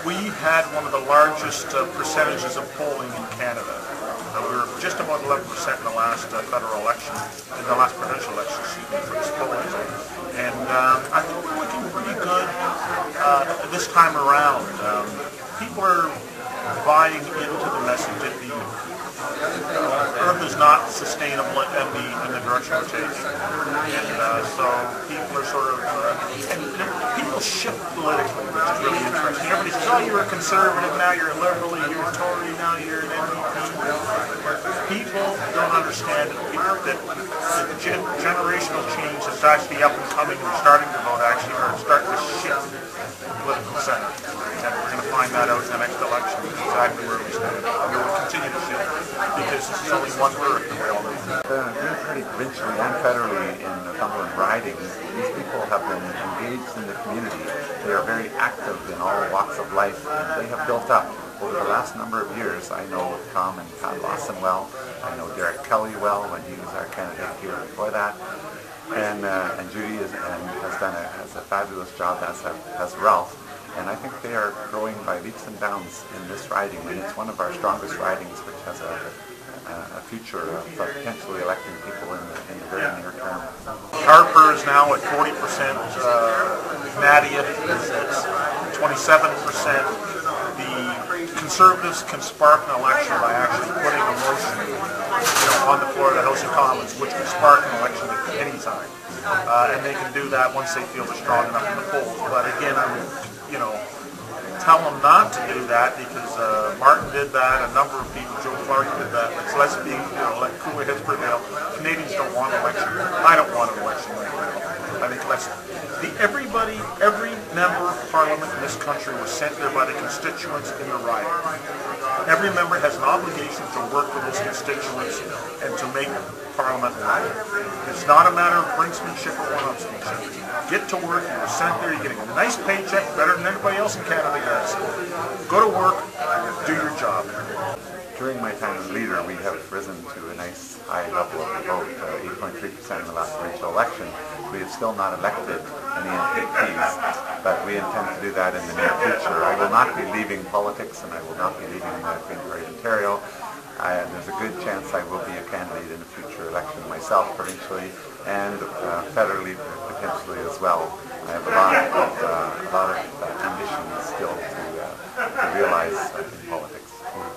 We had one of the largest percentages of polling in Canada. We were just about 11% in the last federal election, in the last provincial election, for this polling. And I think we're looking pretty good this time around. People are buying into the message that the Earth is not sustainable in the direction we're taking. And so people are sort of, and people shift politically, which is really interesting. Everybody says, oh, you're a conservative, now you're a liberal, you're a Tory, now you're an NQW. People don't understand that the generational change that's actually up and coming and starting to vote actually are starting to shift the political center. And we're going to find that out in the next election, exactly where we stand. We will continue to shift because this is only one Earth that we all live in. Being pretty provincially and federally in Northumberland riding, these people have been engaged in the community. They are very active in all walks of life, and they have built up over the last number of years. I know Tom and Pat Lawson well. I know Derek Kelly well when he was our candidate here before that. And Judy has done a fabulous job, as Ralph. And I think they are growing by leaps and bounds in this riding, and it's one of our strongest ridings, which has a future of potentially electing people in the very near term. Harper is now at 40%, Nadia is at 27%. The Conservatives can spark an election by actually putting a motion on the floor of the House of Commons, which can spark an election at any time. And they can do that once they feel they're strong enough in the polls. But again, I would, tell them not to do that, because Martin did that, a number of people, Joe Clark did that. Let's be, let cooler heads prevail. Canadians don't want an election. I don't want an election right now. I think every member of Parliament in this country was sent there by the constituents in the riding. Every member has an obligation to work with those constituents and to make Parliament work. It's not a matter of brinksmanship or one-upsmanship. Get to work. You were sent there. You're getting a nice paycheck, better than everybody else in Canada gets. Go to work. Do your job. During my time as leader, we have risen to a nice high level of the vote, 8.3% in the last provincial election. We have still not elected any MPPs, but we intend to do that in the near future. I will not be leaving politics, and I will not be leaving Quinte, Ontario. There's a good chance I will be a candidate in a future election myself, provincially and federally potentially as well. I have a lot of ambitions still to realize.